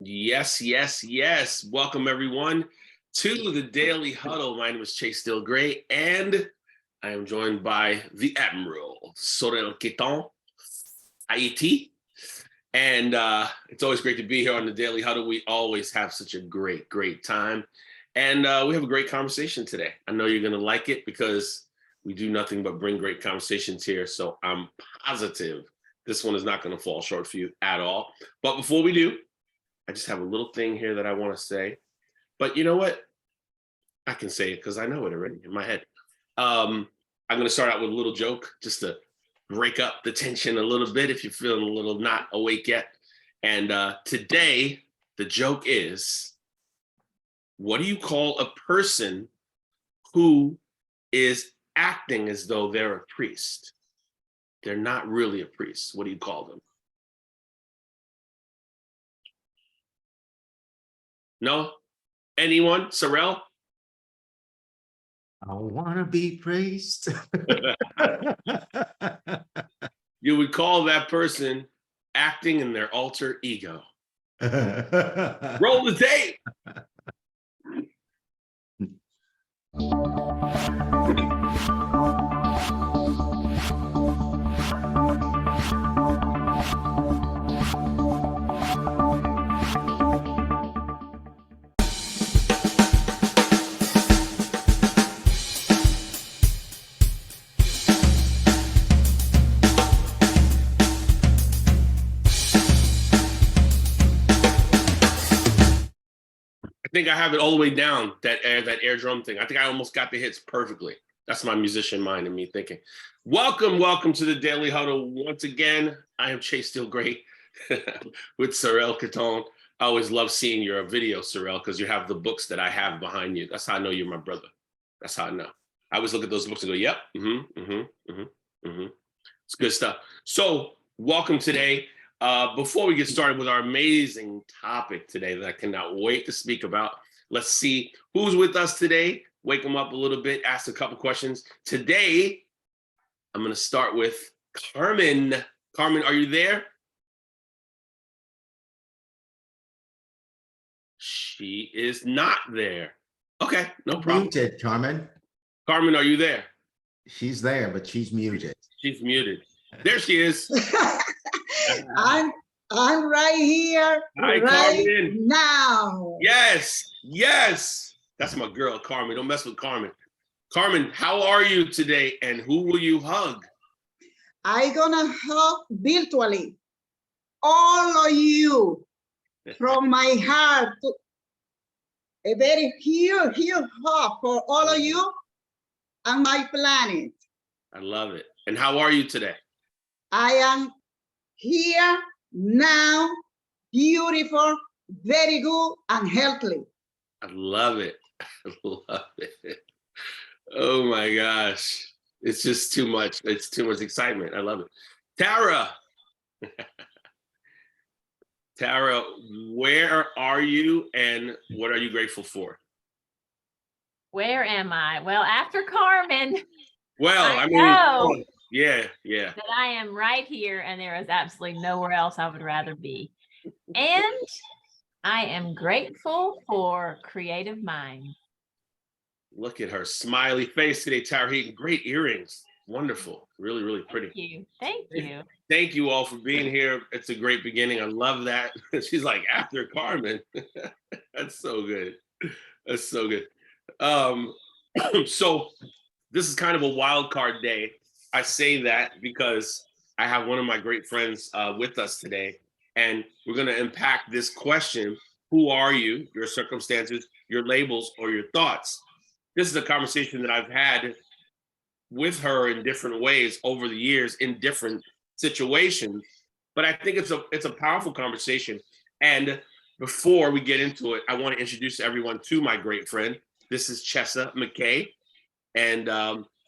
Yes, yes, yes. Welcome everyone to the Daily Huddle. My name is Chase Steele Greye, and I am joined by the Admiral Sorel Queton, Haiti. And it's always great to be here on the Daily Huddle. We always have such a great time. And we have a great conversation today. I know you're going to like it because we do nothing but bring great conversations here. So I'm positive this one is not going to fall short for you at all. But before we do, I just have a little thing here that I want to say. But you know what? I can say it because I know it already in my head. I'm going to start out with a little joke just to break up the tension a little bit if you're feeling a little not awake yet. And today, the joke is, what do you call a person who is acting as though they're a priest? They're not really a priest. What do you call them? No? Anyone? Sorel? I want to be praised. You would call that person acting in their alter ego. Roll the tape. I think I have it all the way down, that air drum thing. I think I almost got the hits perfectly. That's my musician mind and me thinking. Welcome to the Daily Huddle. Once again, I am Chase Steele Greye with Sorel Queton. I always love seeing your video, Sorel, because you have the books that I have behind you. That's how I know you're my brother. That's how I know. I always look at those books and go, yep, It's good stuff. So welcome today. Before we get started with our amazing topic today that I cannot wait to speak about, let's see who's with us today. Wake them up a little bit, ask a couple questions. Today, I'm going to start with Carmen. Carmen, are you there? She is not there. Okay, no problem. Muted, Carmen. Carmen, are you there? She's there, but she's muted. She's muted. There she is. I'm right here. Hi, right Carmen. now. Yes. That's my girl, Carmen. Don't mess with Carmen. Carmen, how are you today, and who will you hug? I'm gonna hug virtually all of you from my heart. A very huge hug for all of you and my planet. I love it. And how are you today? I am here now, beautiful, very good, and healthy. I love it. I love it. Oh my gosh. It's just too much. It's too much excitement. I love it. Tara. Tara, where are you and what are you grateful for? Where am I? Well, after Carmen. Well, I mean, know yeah. that I am right here, and there is absolutely nowhere else I would rather be. And I am grateful for creative minds. Look at her smiley face today, Tara Heaton. Great earrings. Wonderful. Really pretty. Thank you. Thank you all for being here. It's a great beginning. I love that. She's like, after Carmen. That's so good. That's so good. So this is kind of a wild card day. I say that because I have one of my great friends with us today, and we're going to unpack this question: who are you, your circumstances, your labels, or your thoughts? This is a conversation that I've had with her in different ways over the years in different situations, but I think it's a powerful conversation. And before we get into it, I want to introduce everyone to my great friend. This is Chessa McKay, and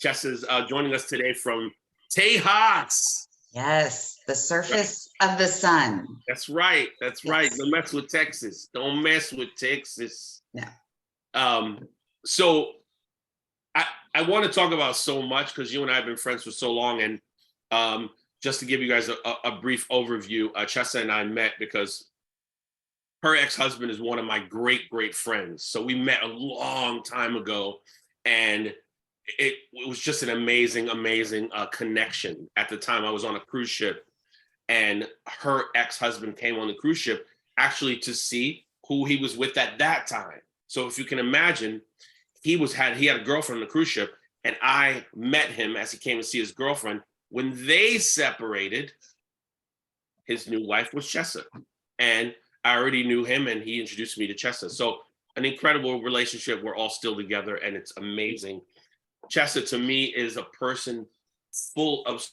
Chessa's joining us today from Tejas. Yes, the surface of the sun. That's right. Don't mess with Texas. Don't mess with Texas. No. So I want to talk about so much because you and I have been friends for so long, and just to give you guys a brief overview, Chessa and I met because her ex-husband is one of my great friends. So we met a long time ago, and it was just an amazing connection. At the time, I was on a cruise ship, and her ex-husband came on the cruise ship actually to see who he was with at that time. So if you can imagine, he had a girlfriend on the cruise ship, and I met him as he came to see his girlfriend. When they separated, his new wife was Chessa, and I already knew him, and he introduced me to Chessa. So an incredible relationship. We're all still together, and it's amazing. Chessa, to me, is a person full of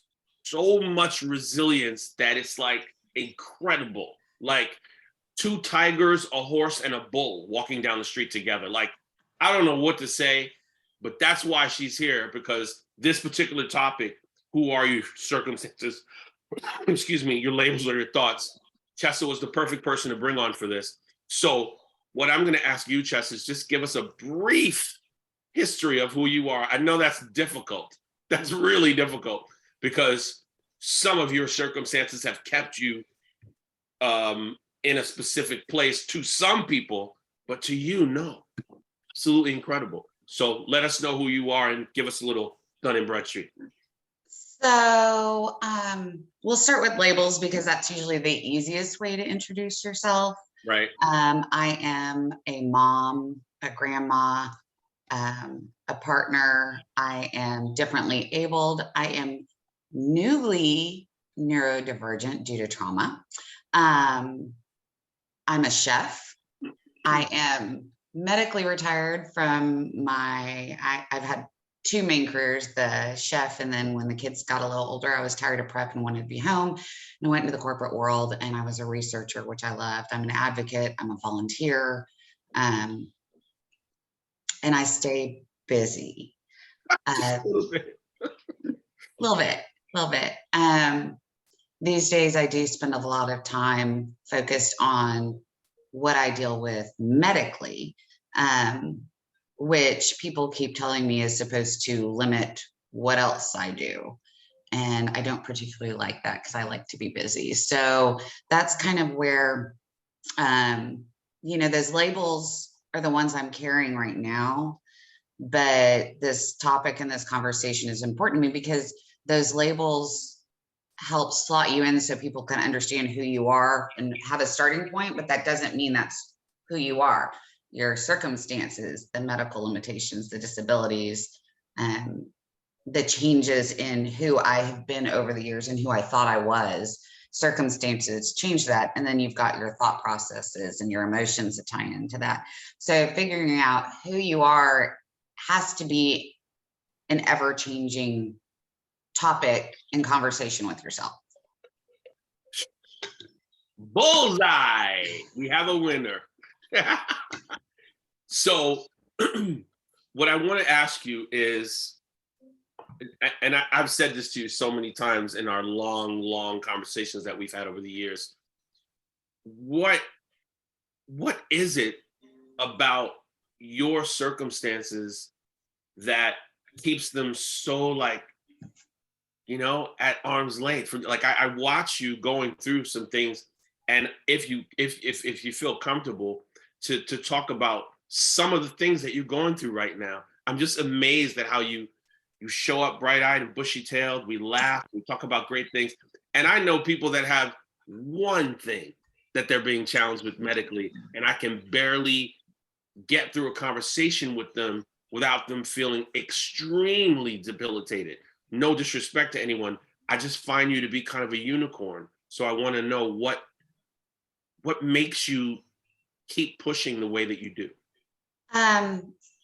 so much resilience that it's like incredible. Like two tigers, a horse, and a bull walking down the street together. Like, I don't know what to say, but that's why she's here, because this particular topic, who are you, circumstances, excuse me, your labels or your thoughts, Chessa was the perfect person to bring on for this. So what I'm going to ask you, Chessa, is just give us a brief history of who you are. I know that's difficult. That's really difficult, because some of your circumstances have kept you in a specific place to some people, but to you, no. Absolutely incredible. So let us know who you are and give us a little Dun and Bradstreet. So we'll start with labels, because that's usually the easiest way to introduce yourself. Right. I am a mom, a grandma, a partner. I am differently abled. I am newly neurodivergent due to trauma. I'm a chef. I am medically retired from I've had two main careers, the chef, and then when the kids got a little older, I was tired of prep and wanted to be home, and I went into the corporate world, and I was a researcher, which I loved. I'm an advocate, I'm a volunteer, and I stay busy. A little bit. These days I do spend a lot of time focused on what I deal with medically, which people keep telling me is supposed to limit what else I do. And I don't particularly like that, because I like to be busy. So that's kind of where, those labels are the ones I'm carrying right now. But this topic and this conversation is important to me, because those labels help slot you in so people can understand who you are and have a starting point, but that doesn't mean that's who you are. Your circumstances, the medical limitations, the disabilities, the changes in who I have been over the years and who I thought I was, circumstances change that. And then you've got your thought processes and your emotions that tie into that. So figuring out who you are has to be an ever-changing topic in conversation with yourself. Bullseye! We have a winner. So what I want to ask you is, and I've said this to you so many times in our long conversations that we've had over the years, what is it about your circumstances that keeps them so, like, at arm's length? Like, I watch you going through some things, and if you feel comfortable to talk about some of the things that you're going through right now, I'm just amazed at how you show up bright-eyed and bushy-tailed. We laugh, we talk about great things. And I know people that have one thing that they're being challenged with medically, and I can barely get through a conversation with them without them feeling extremely debilitated. No disrespect to anyone. I just find you to be kind of a unicorn. So I want to know what makes you keep pushing the way that you do.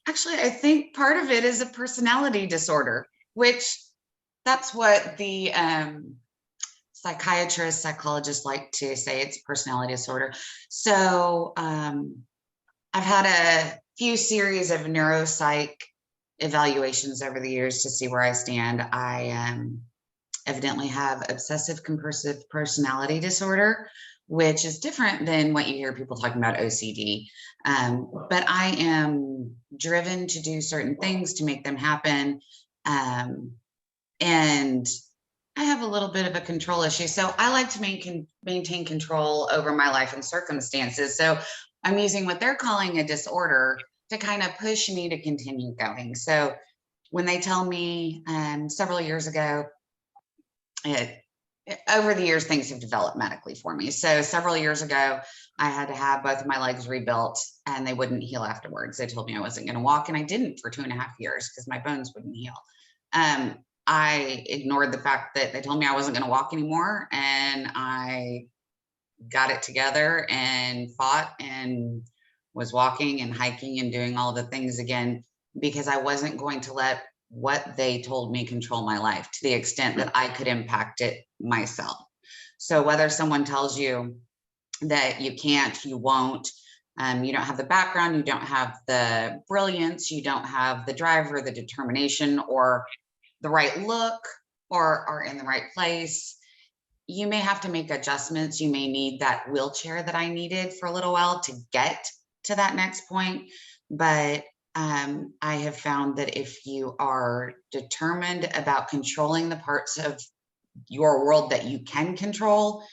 Actually, I think part of it is a personality disorder, which that's what the psychiatrists, psychologists like to say. It's personality disorder. So I've had a few series of neuropsych evaluations over the years to see where I stand. I evidently have obsessive compulsive personality disorder, which is different than what you hear people talking about OCD. But I am driven to do certain things to make them happen. And I have a little bit of a control issue. So I like to maintain control over my life and circumstances. So I'm using what they're calling a disorder to kind of push me to continue going. So when they tell me several years ago, over the years, things have developed medically for me. So several years ago, I had to have both of my legs rebuilt and they wouldn't heal afterwards. They told me I wasn't going to walk, and I didn't for 2.5 years because my bones wouldn't heal. I ignored the fact that they told me I wasn't going to walk anymore, and I got it together and fought and was walking and hiking and doing all the things again, because I wasn't going to let what they told me control my life to the extent that I could impact it myself. So whether someone tells you that you can't, you won't, you don't have the background, you don't have the brilliance, you don't have the drive or the determination or the right look or are in the right place, you may have to make adjustments. You may need that wheelchair that I needed for a little while to get to that next point. But I have found that if you are determined about controlling the parts of your world that you can control,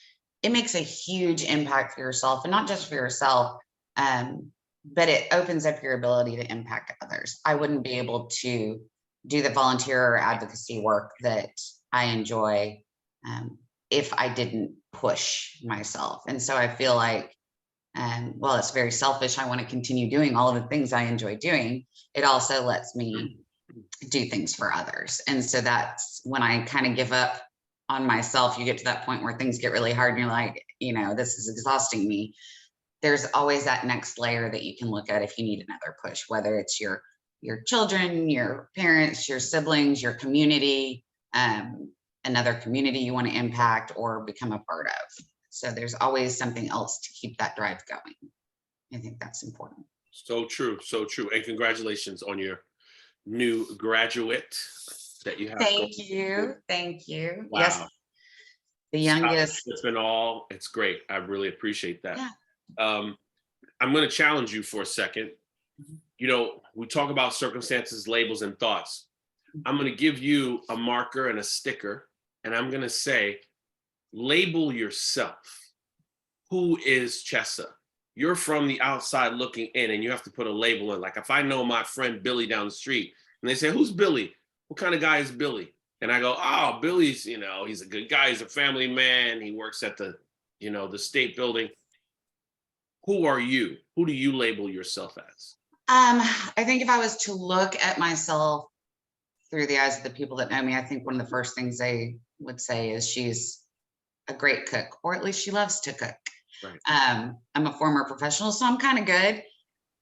it makes a huge impact for yourself, and not just for yourself, but it opens up your ability to impact others. I wouldn't be able to do the volunteer or advocacy work that I enjoy if I didn't push myself. And so I feel like, well, it's very selfish. I want to continue doing all of the things I enjoy doing. It also lets me do things for others. And so that's when I kind of give up on myself. You get to that point where things get really hard and you're like, you know, this is exhausting me. There's always that next layer that you can look at if you need another push, whether it's your children, your parents, your siblings, your community, another community you want to impact or become a part of. So there's always something else to keep that drive going. I think that's important. So true, so true. And congratulations on your new graduate that you have. Thank you. Thank you. Wow. Yes. The youngest. It's great. I really appreciate that. Yeah. I'm going to challenge you for a second. You know, we talk about circumstances, labels, and thoughts. I'm going to give you a marker and a sticker, and I'm going to say, label yourself. Who is Chesa? You're from the outside looking in, and you have to put a label in. Like if I know my friend Billy down the street, and they say, who's Billy? What kind of guy is Billy? And I go, oh, Billy's, you know, he's a good guy. He's a family man. He works at the, you know, the state building. Who are you? Who do you label yourself as? I think if I was to look at myself through the eyes of the people that know me, I think one of the first things they would say is she's a great cook, or at least she loves to cook. Right. I'm a former professional, so I'm kind of good.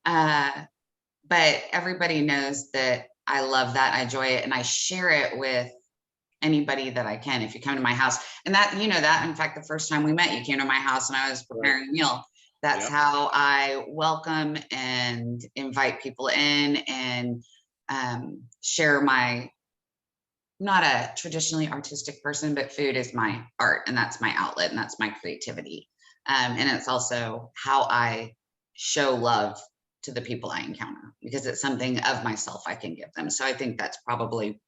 But everybody knows that I love that. I enjoy it, and I share it with anybody that I can. If you come to my house, and that, you know, that in fact, the first time we met, you came to my house and I was preparing a meal. That's how I welcome and invite people in and share my, not a traditionally artistic person, but food is my art, and that's my outlet, and that's my creativity. And it's also how I show love to the people I encounter, because it's something of myself I can give them. So I think that's probably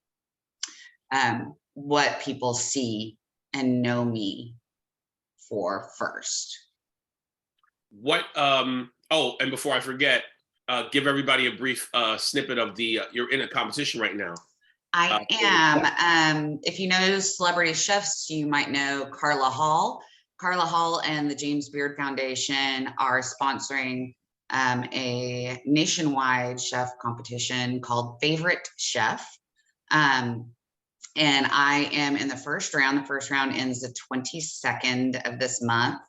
what people see and know me for first. What, oh, and before I forget, give everybody a brief snippet of the, you're in a competition right now. I am. If you know celebrity chefs, you might know Carla Hall. Carla Hall and the James Beard Foundation are sponsoring a nationwide chef competition called Favorite Chef. And I am in the first round. The first round ends the 22nd of this month.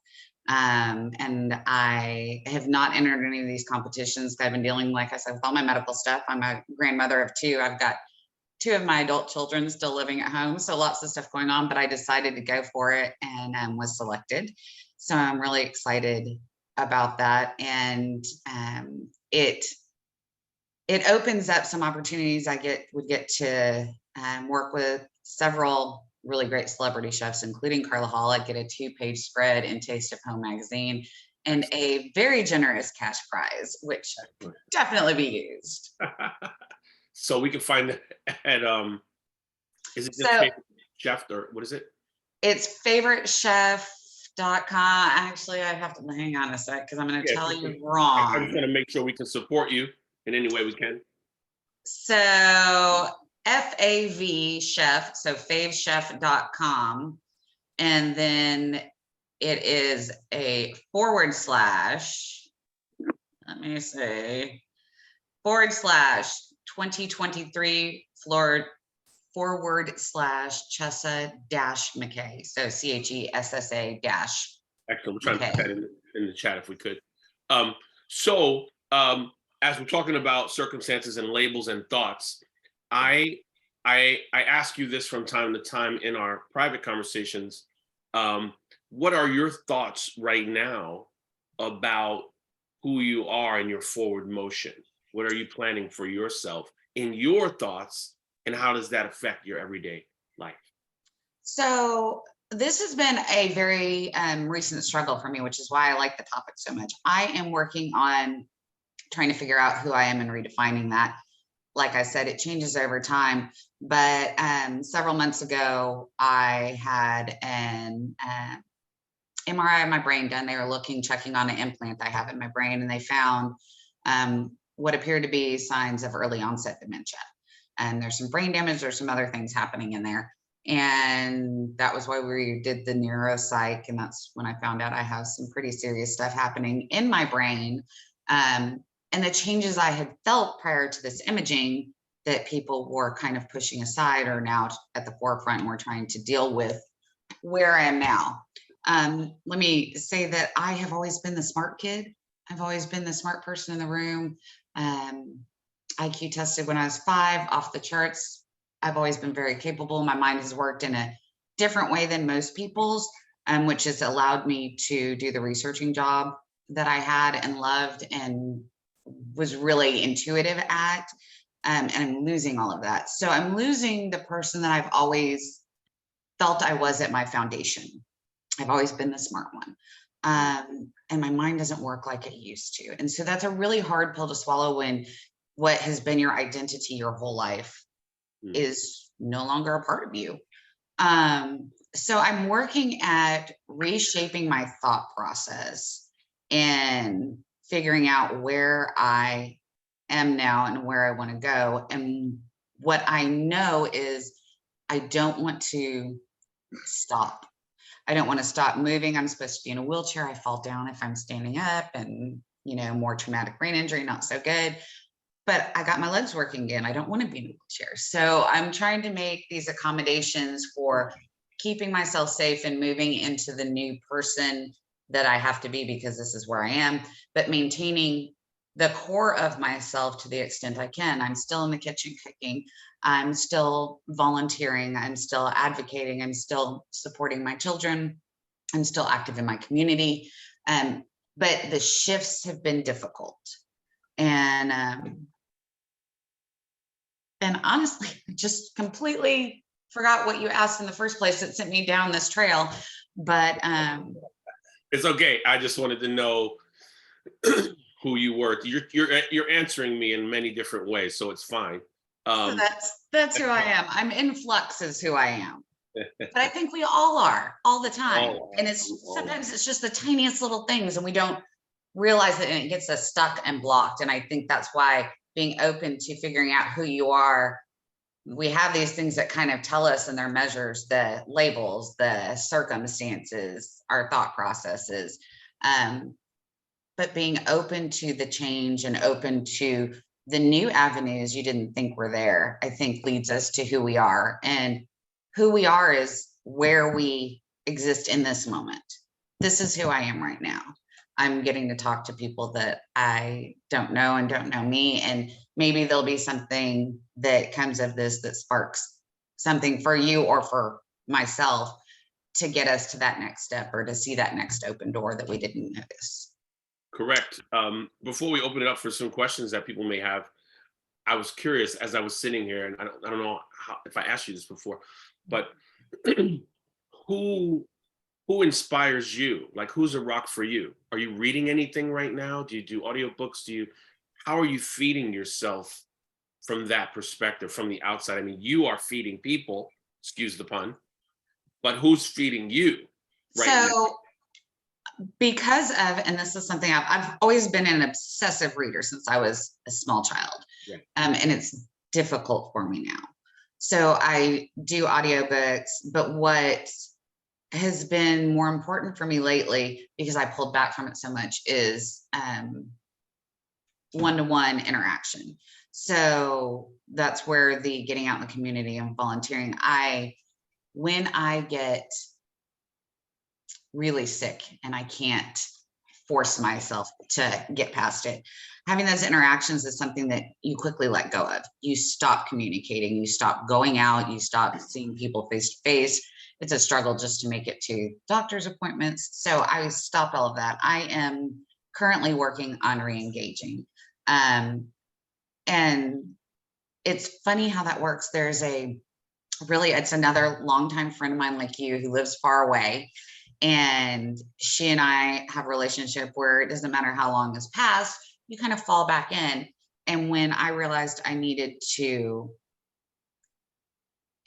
And I have not entered any of these competitions. I've been dealing, like I said, with all my medical stuff. I'm a grandmother of 2. I've got 2 of my adult children still living at home, so lots of stuff going on, but I decided to go for it and was selected. So I'm really excited about that. And it opens up some opportunities. I would get to work with several really great celebrity chefs, including Carla Hall. I get a 2-page spread in Taste of Home magazine and a very generous cash prize, which definitely be used. So we can find it at, is it just chef, or what is it? It's favoritechef.com. Actually, I have to hang on a sec because I'm going to Yeah, tell just- you I just wrong. want to make sure we can support you in any way we can. So FAV chef, so favechef.com. And then it is a / let me see, / 2023 Florida / Chessa McKay. So CHESSA dash. Excellent. We're trying to Okay. put that in the chat if we could. So as we're talking about circumstances and labels and thoughts, I ask you this from time to time in our private conversations. What are your thoughts right now about who you are and your forward motion? What are you planning for yourself in your thoughts, and how does that affect your everyday life? So this has been a very recent struggle for me, which is why I like the topic so much. I am working on trying to figure out who I am and redefining that. Like I said, it changes over time. But several months ago, I had an MRI of my brain done. They were checking on an implant I have in my brain, and they found what appeared to be signs of early onset dementia. And there's some brain damage, there's some other things happening in there. And that was why we did the neuropsych. And that's when I found out I have some pretty serious stuff happening in my brain. And the changes I had felt prior to this imaging that people were kind of pushing aside are now at the forefront, and we're trying to deal with where I am now. Let me say that I have always been the smart kid. I've always been the smart person in the room. IQ tested when I was 5, off the charts. I've always been very capable. My mind has worked in a different way than most people's, which has allowed me to do the researching job that I had and loved and was really intuitive at. And I'm losing all of that. So I'm losing the person that I've always felt I was at my foundation. I've always been the smart one. And my mind doesn't work like it used to. And so that's a really hard pill to swallow when what has been your identity your whole life is no longer a part of you. So I'm working at reshaping my thought process and figuring out where I am now and where I want to go. And what I know is I don't want to stop. I don't want to stop moving. I'm supposed to be in a wheelchair. I fall down if I'm standing up, and, you know, more traumatic brain injury, not so good. But I got my legs working again. I don't want to be in a wheelchair. So I'm trying to make these accommodations for keeping myself safe and moving into the new person that I have to be, because this is where I am, but maintaining the core of myself to the extent I can. I'm still in the kitchen cooking. I'm still volunteering. I'm still advocating. I'm still supporting my children. I'm still active in my community. But the shifts have been difficult. And honestly, I just completely forgot what you asked in the first place that sent me down this trail. But it's okay. I just wanted to know who you were. You're answering me in many different ways, so it's fine. So that's who I am. I'm in flux is who I am. But I think we all are all the time. And sometimes it's just the tiniest little things, and we don't realize it, and it gets us stuck and blocked. And I think that's why being open to figuring out who you are, we have these things that kind of tell us, and their measures, the labels, the circumstances, our thought processes. But being open to the change and open to the new avenues you didn't think were there, I think leads us to who we are. And who we are is where we exist in this moment. This is who I am right now. I'm getting to talk to people that I don't know and don't know me. And maybe there'll be something that comes of this that sparks something for you or for myself to get us to that next step, or to see that next open door that we didn't notice. Correct. Before we open it up for some questions that people may have, I was curious as I was sitting here, and I don't know if I asked you this before, but who inspires you? Like, who's a rock for you? Are you reading anything right now? Do you do audiobooks? How are you feeding yourself from that perspective, from the outside? I mean, you are feeding people, excuse the pun, But who's feeding you right now? So because of, and this is something I've always been an obsessive reader since I was a small child. Yeah. And it's difficult for me now. So I do audiobooks, but what has been more important for me lately, because I pulled back from it so much, is one-to-one interaction. So that's where the getting out in the community and volunteering. When I get really sick and I can't force myself to get past it, having those interactions is something that you quickly let go of. You stop communicating, you stop going out, you stop seeing people face to face. It's a struggle just to make it to doctor's appointments. So I stopped all of that. I am currently working on re-engaging. And it's funny how that works. There's it's another longtime friend of mine like you who lives far away. And she and I have a relationship where it doesn't matter how long has passed, you kind of fall back in. And when I realized I needed to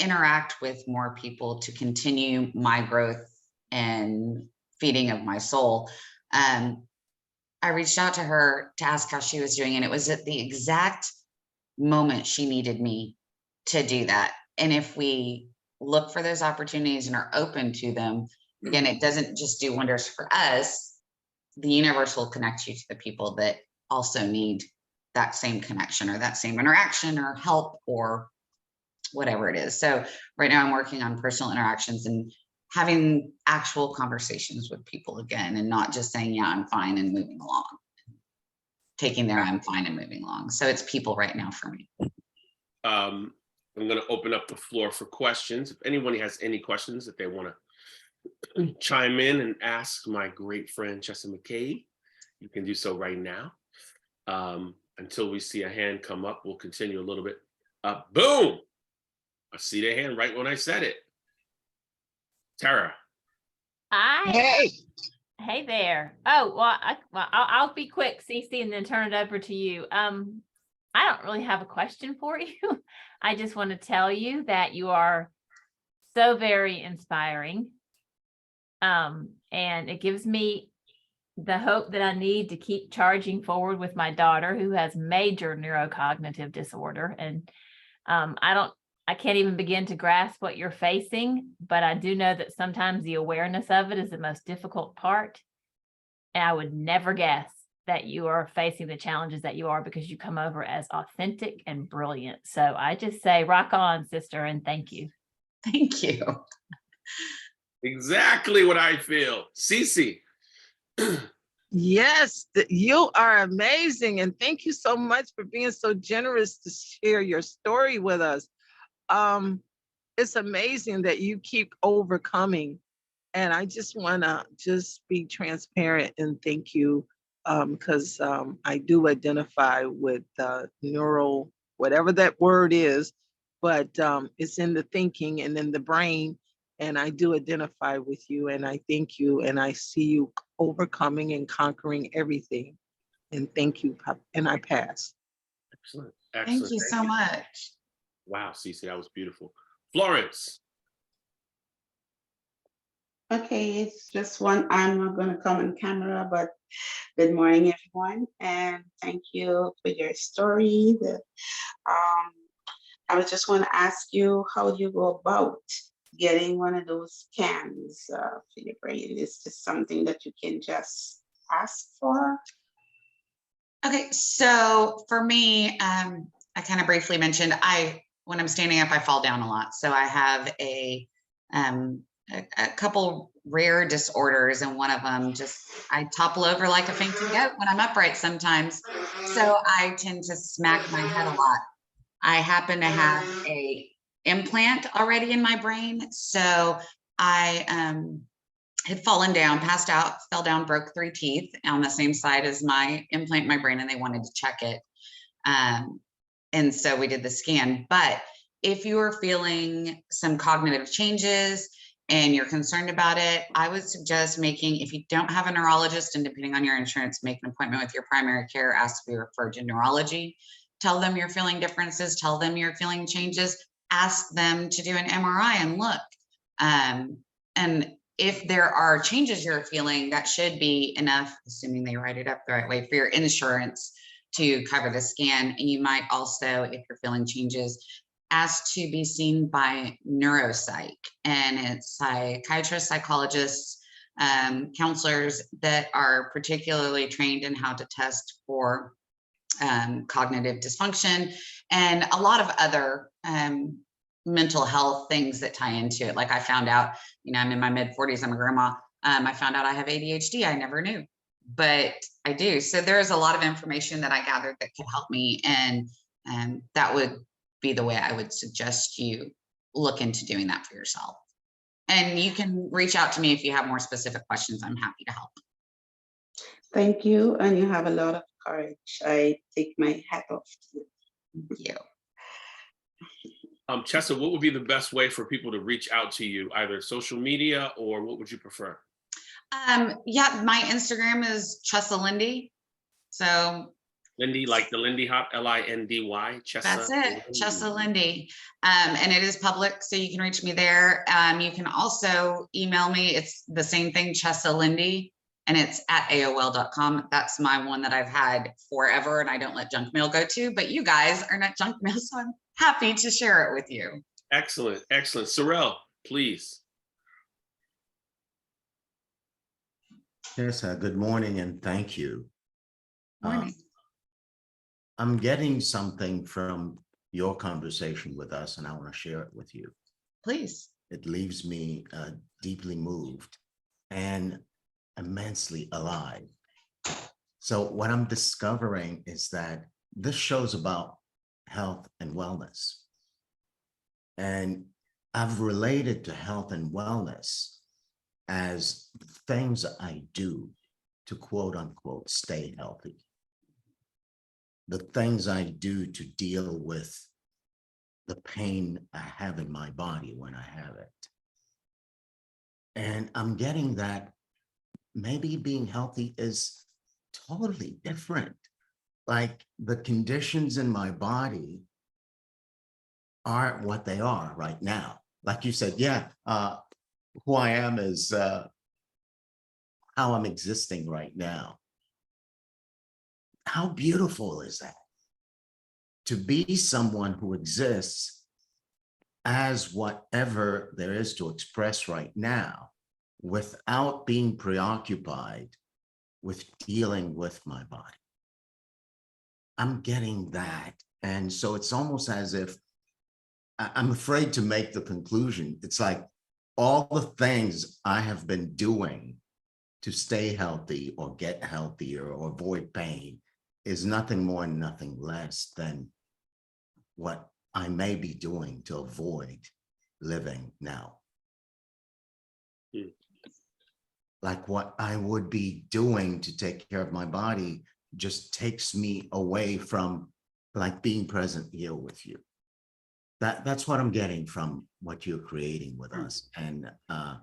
interact with more people to continue my growth and feeding of my soul, I reached out to her to ask how she was doing. And it was at the exact moment she needed me to do that. And if we look for those opportunities and are open to them, again, it doesn't just do wonders for us. The universe will connect you to the people that also need that same connection or that same interaction or help or whatever it is. So right now I'm working on personal interactions and having actual conversations with people again, and not just saying, yeah, I'm fine and moving along, taking their I'm fine and moving along. So it's people right now for me. I'm going to open up the floor for questions. If anyone has any questions that they want to chime in and ask my great friend Chessa McCabe, you can do so right now. Until we see a hand come up, we'll continue a little bit. Boom! I see the hand right when I said it. Tara. Hey there. Oh, well, I'll be quick, Cece, and then turn it over to you. I don't really have a question for you. I just want to tell you that you are so very inspiring. And it gives me the hope that I need to keep charging forward with my daughter, who has major neurocognitive disorder. And I can't even begin to grasp what you're facing, but I do know that sometimes the awareness of it is the most difficult part. And I would never guess that you are facing the challenges that you are, because you come over as authentic and brilliant. So I just say, rock on, sister, and thank you. Thank you. Exactly what I feel. Cece. Yes, you are amazing. And thank you so much for being so generous to share your story with us. It's amazing that you keep overcoming. And I just want to be transparent and thank you, because I do identify with neural, whatever that word is, but it's in the thinking and in the brain. And I do identify with you, and I thank you, and I see you overcoming and conquering everything. And thank you, and I pass. Excellent. Thank you so much. Wow, Cece, that was beautiful. Florence. Okay, it's just one. I'm not going to come on camera, but good morning, everyone, and thank you for your story. I was just want to ask you, how do you go about getting one of those scans for your brain? Is this something that you can just ask for? Okay, so for me, I kind of briefly mentioned, when I'm standing up, I fall down a lot. So I have a couple rare disorders, and one of them I topple over like a fainting goat when I'm upright sometimes. So I tend to smack my head a lot. I happen to have a implant already in my brain. So I had fallen down, passed out, fell down, broke 3 teeth on the same side as my implant in my brain, and they wanted to check it. And so we did the scan. But if you are feeling some cognitive changes and you're concerned about it, I would suggest if you don't have a neurologist, and depending on your insurance, make an appointment with your primary care, ask to be referred to neurology, tell them you're feeling differences, tell them you're feeling changes, ask them to do an MRI and look. And if there are changes you're feeling, that should be enough, assuming they write it up the right way, for your insurance to cover the scan. And you might also, if you're feeling changes, ask to be seen by neuropsych, and it's psychiatrists, psychologists, counselors that are particularly trained in how to test for cognitive dysfunction and a lot of other mental health things that tie into it. Like I found out, I'm in my mid 40s, I'm a grandma. I found out I have ADHD. I never knew, but I do. So there's a lot of information that I gathered that could help me. And that would be the way I would suggest you look into doing that for yourself. And you can reach out to me if you have more specific questions. I'm happy to help. Thank you. And you have a lot of courage. I take my hat off to you. Thank you. Chessa, what would be the best way for people to reach out to you, either social media or what would you prefer? Yeah, my Instagram is Chessa Lindy. So Lindy, like the Lindy Hop, Lindy, Chessa. that's it, Chessa Lindy. And it is public, so you can reach me there. You can also email me. It's the same thing, Chessa Lindy, and it's at AOL.com. That's my one that I've had forever, and I don't let junk mail go to, but you guys are not junk mail, so I'm happy to share it with you. Excellent, excellent. Sorrel, please. Yes, good morning and thank you. Morning. I'm getting something from your conversation with us, and I want to share it with you. Please. It leaves me deeply moved and immensely alive. So what I'm discovering is that this show's about health and wellness. And I've related to health and wellness as things I do to quote unquote stay healthy. The things I do to deal with the pain I have in my body when I have it. And I'm getting that maybe being healthy is totally different. Like the conditions in my body aren't what they are right now. Like you said, yeah, who I am is how I'm existing right now. How beautiful is that? To be someone who exists as whatever there is to express right now without being preoccupied with dealing with my body. I'm getting that. And so it's almost as if I'm afraid to make the conclusion. It's like all the things I have been doing to stay healthy or get healthier or avoid pain is nothing more and nothing less than what I may be doing to avoid living now. Like what I would be doing to take care of my body just takes me away from like being present here with you. That's what I'm getting from what you're creating with us. And I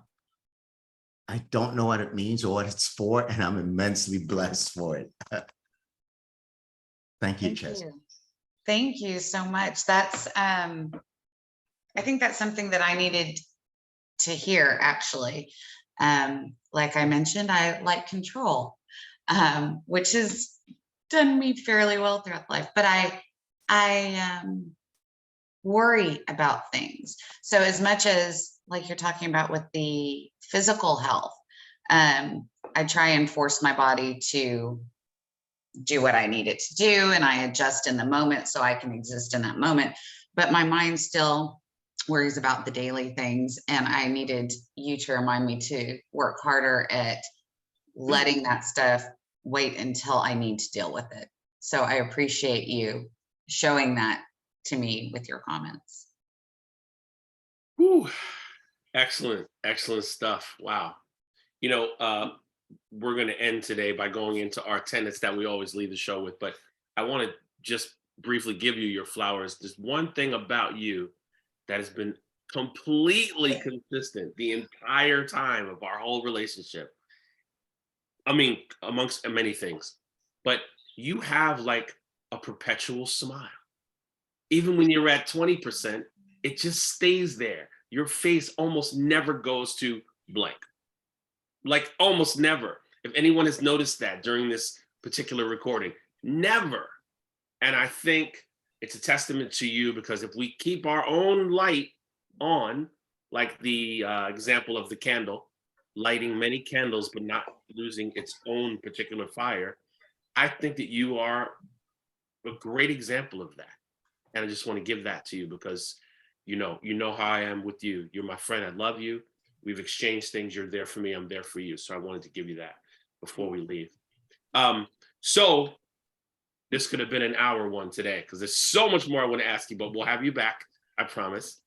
don't know what it means or what it's for, and I'm immensely blessed for it. Thank you, Chessa. Thank you so much. That's, I think that's something that I needed to hear, actually. Like I mentioned, I like control, which has done me fairly well throughout life, but I worry about things. So as much as like you're talking about with the physical health, I try and force my body to do what I need it to do, and I adjust in the moment so I can exist in that moment. But my mind still worries about the daily things, and I needed you to remind me to work harder at letting that stuff wait until I need to deal with it. So I appreciate you showing that to me with your comments. Whew. Excellent, excellent stuff. Wow. We're going to end today by going into our tenets that we always leave the show with, but I want to just briefly give you your flowers. There's one thing about you that has been completely consistent the entire time of our whole relationship. I mean, amongst many things, but you have like a perpetual smile. Even when you're at 20%, it just stays there. your face almost never goes to blank. Like almost never. If anyone has noticed that during this particular recording, never. And I think it's a testament to you, because if we keep our own light on, like the example of the candle, lighting many candles but not losing its own particular fire, I think that you are a great example of that. And I just want to give that to you, because you know how I am with you. You're my friend. I love you. We've exchanged things. You're there for me. I'm there for you. So I wanted to give you that before we leave. So this could have been an hour one today, because there's so much more I want to ask you, but we'll have you back. I promise.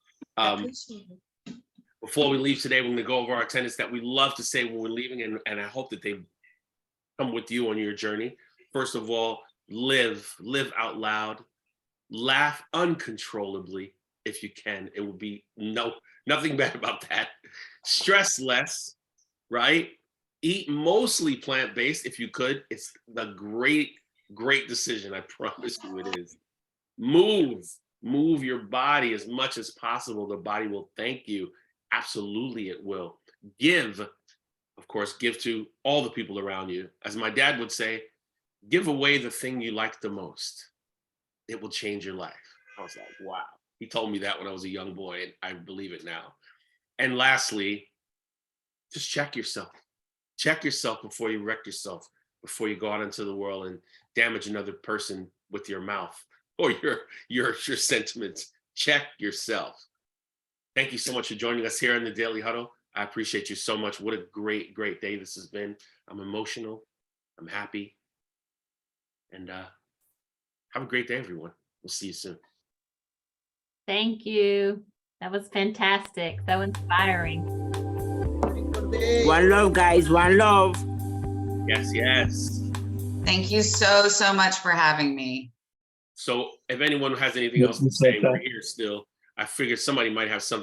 Before we leave today, we're going to go over our tenets that we love to say when we're leaving, and I hope that they come with you on your journey. First of all, live out loud, laugh uncontrollably if you can. It would be nothing bad about that. Stress less, right? Eat mostly plant-based if you could. It's the great decision. I promise you it is. Move your body as much as possible. The body will thank you. Absolutely, it will. Give, of course, give to all the people around you. As my dad would say, give away the thing you like the most. It will change your life. I was like, wow. He told me that when I was a young boy, and I believe it now. And lastly, just check yourself. Check yourself before you wreck yourself, before you go out into the world and damage another person with your mouth or your sentiments. Check yourself. Thank you so much for joining us here in the Daily Huddle. I appreciate you so much. What a great day this has been. I'm emotional. I'm happy. And have a great day, everyone. We'll see you soon. Thank you. That was fantastic. So inspiring. One love, guys. One love. Yes. Thank you so much for having me. So if anyone has anything else to say, we're here still. I figured somebody might have something